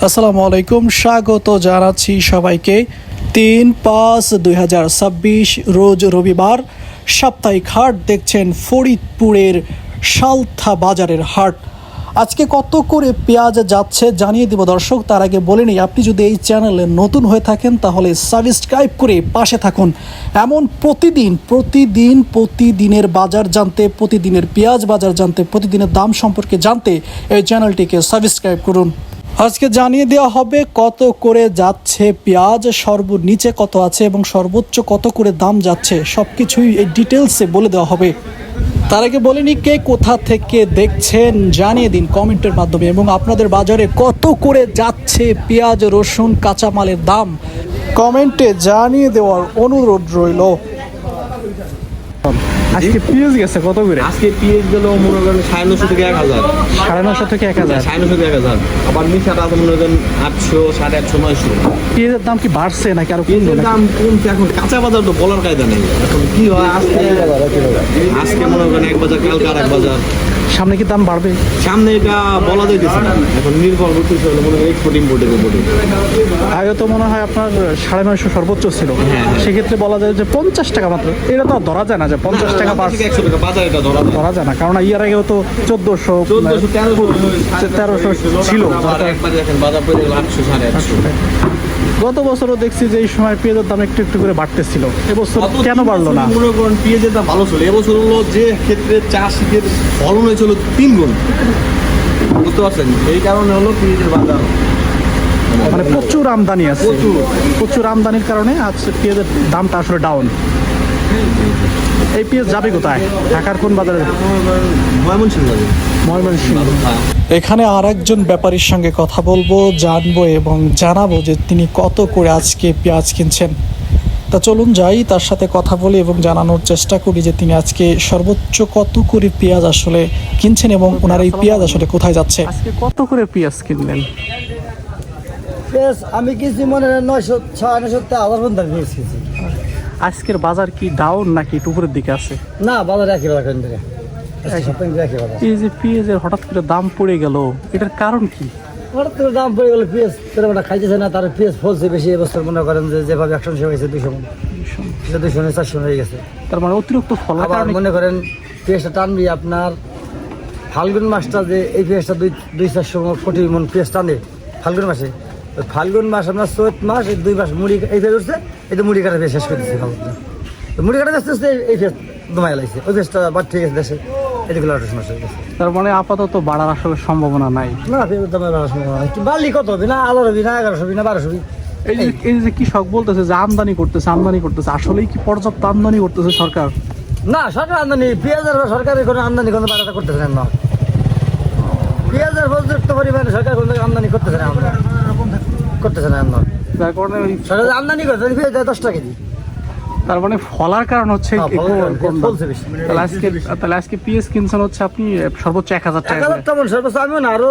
আসসালামু আলাইকুম, স্বাগত জানাচ্ছি সবাইকে ৩/৫/২০২৬ রোজ রবিবার সাপ্তাহিক হাট। দেখছেন ফরিদপুরের সালথা বাজারের হাট। আজকে কত করে পেঁয়াজ যাচ্ছে জানিয়ে দেব দর্শক। তার আগে বলে নিই, আপনি যদি এই চ্যানেলে নতুন হয়ে থাকেন তাহলে সাবস্ক্রাইব করে পাশে থাকুন। এমন প্রতিদিনের বাজার জানতে, প্রতিদিনের পেঁয়াজ বাজার জানতে, প্রতিদিনের দাম সম্পর্কে জানতে এই চ্যানেলটিকে সাবস্ক্রাইব করুন। আজকে জানিয়ে দেওয়া হবে কত করে যাচ্ছে পেঁয়াজ, সর্বনিচে কত আছে এবং সর্বোচ্চ কত করে দাম যাচ্ছে, সব কিছুই এই ডিটেলসে বলে দেওয়া হবে। তার আগে বলিনি, কে কোথা থেকে দেখছেন জানিয়ে দিন কমেন্টের মাধ্যমে, এবং আপনাদের বাজারে কত করে যাচ্ছে পেঁয়াজ, রসুন, কাঁচামালের দাম কমেন্টে জানিয়ে দেওয়ার অনুরোধ রইল। আজকে পিএস গেছে কত করে? আজকে পিএস গেল মনে করেন 950 থেকে 1000, 950 থেকে 1000, 950 থেকে 1000। আবার মিশাটা আছে মনে করেন 800, 850, 900। পিএসের দাম কি বাড়ছে নাকি আরো পিএসের দাম কমছে। এখন কাঁচা বাজার তো বলার কায়দা নেই। এখন কি হয়, আজকে মনে করেন এক বাজার, কালকে আর এক বাজার। সামনে কি দাম বাড়বে? সামনে এটা বলা যাইতেছে না, এখন নির্ভর করতেছে হলো মনে করেন এক্সপোর্ট ইম্পোর্টের উপরে। আগে তো মনে হয় আপনার 950 সর্বোচ্চ ছিল, সেক্ষেত্রে বলা যায় যে 50 টাকা মাত্র। এটা তো ধরা যায় না যে 50 টাকা বাড়ছে, 100 টাকা বাজার, এটা ধরা যায় না। কারণ ইয়ার আগেও তো 1400, 1300 ছিল। একবারে দেখেন বাজার পড়ে গেল 800, 850। গত বছরও দেখছি যে এই সময় পেঁয়াজের দাম একটু একটু করে বাড়তেছিল। এবছর কেন বাড়লো না? মনে করেন পেঁয়াজের দাম ভালো ছিল। এবছর হলো যে ক্ষেত্রে চাষিদের ফলন হয়েছিল 3 গুণ, বুঝতে পারছেন? এই কারণে হলো পেঁয়াজের বাজার মানে প্রচুর আমদানি আছে, প্রচুর আমদানির কারণে আজকে পেঁয়াজের দামটা আসলে ডাউন। এই পেঁয়াজ যাবে কোথায়? ঢাকার কোন বাজারে? ময়মনসিংহ। এখানে আর একজন ব্যাপারীর সঙ্গে কথা বলবো, জানবো এবং জানাবো যে তিনি কত করে আজকে পেঁয়াজ কিনছেন। তা চলুন যাই, তার সাথে কথা বলি এবং জানানোর চেষ্টা করি যে তিনি আজকে সর্বোচ্চ কত করে পেঁয়াজ আসলে কিনছেন এবং ওনার এই পেঁয়াজ আসলে কোথায় যাচ্ছে। আজকে কত করে পেঁয়াজ কিনলেন? আমি কিনছি মনে হয় 900, 950 পর্যন্ত কিনছি। আজকের বাজার কি ডাউন নাকি উপরের দিকে আছে? না, বাজার একই বাজার ধরে একই বাজার। এই যে পেঁয়াজের হঠাৎ করে দাম পড়ে গেল, এটার কারণ কি? হঠাৎ করে দাম পড়ে গেল, পেঁয়াজ তেমনটা খাইতেছে না, তার পেঁয়াজ ফলছে বেশি। এবছর মনে করেন যে যেভাবে 100 হয়েছে 200, 400 হয়ে গেছে। তার মানে অতিরিক্ত ফল। আবার মনে করেন পেঁয়াজটা টানবি আপনার ফাল্গুন মাসটা, যে এই পেঁয়াজটা 200-400 কোটি মন পেঁয়াজ টানে ফাল্গুন মাসে। ওই ফাল্গুন মাস আপনার চৈত মাস, এই 2 মাস মুড়ি এই পেঁয়াজ উঠছে, এটা মুড়ি কাটা পেঁয়াজ শেষ করে দিচ্ছে। মুড়ি কাটা আস্তে আস্তে এই পেঁয়াজ দমাই লাগছে, ওই পেঁয়াজটা বাড়তে ঠিক আছে দেশে, এদিকে সমস্যা হয়ে গেছে। তার মানে আপাতত বাড়ার আসলে সম্ভাবনা নাই। না, পেঁয়াজের দামের বাড়ার সম্ভাবনা নাই। বাড়লি কত হবে? না 1000 হবে, না 1100 হবে, না 1200 হবে। এই যে কৃষক বলতেছে যে আমদানি করতেছে, আসলেই কি পর্যাপ্ত আমদানি করতেছে সরকার? না, সরকার আমদানি, পেঁয়াজের সরকারের কোনো আমদানি কোনো বাড়াটা করতেছে না। পেঁয়াজের পর্যাপ্ত পরিমাণে সরকার কোনো আমদানি করতেছে না, করতেছে না। যার কারণে সরকার আমদানি করছে পেঁয়াজ 10 টাকা কেজি। তার মানে ফলার কারণ হচ্ছে ফলছে বেশি। তাহলে আজকে পিএস কিনছেন হচ্ছে আপনি সর্বোচ্চ 1000 টাকা। 1000 টাকা সর্বোচ্চ, আমিও না, আরো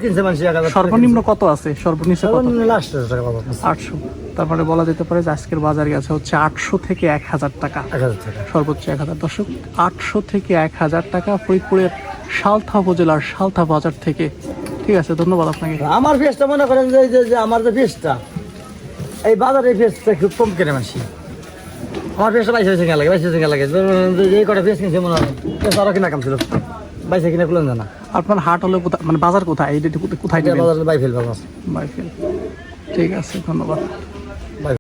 কিনছে মানুষ 1000। সর্বনিম্ন কত আছে? সর্বনিম্ন লাস্ট টাকা পাবো 800। তার মানে বলা যেতে পারে যে আজকের বাজারে আছে হচ্ছে 800 থেকে 1000 টাকা, 1000 টাকা সর্বোচ্চ 1000। দর্শক, 800 থেকে 1000 টাকা ফরিদপুরের সালথা উপজেলার সালথা বাজার থেকে। ঠিক আছে, ধন্যবাদ আপনাকে। আমার পেঁয়াজটা মনে করেন যে আমার যে পেঁয়াজটা এই বাজারে, এই পেঁয়াজটা খুব কম কেনে মানুষ। আমার পেঁয়াজটা 22 টাকা লাগে, 22 টাকা লাগে। এই কটা পেঁয়াজ কিনছে মনে হয় আরো কিনা কাম ছিল, 22 কিনা খুলেন না। আপনার হাট হলে কোথায়, মানে বাজার কোথায়? এই কোথায় বাজার বাইফেল বাজার। বাইফেল। ঠিক আছে, ধন্যবাদ।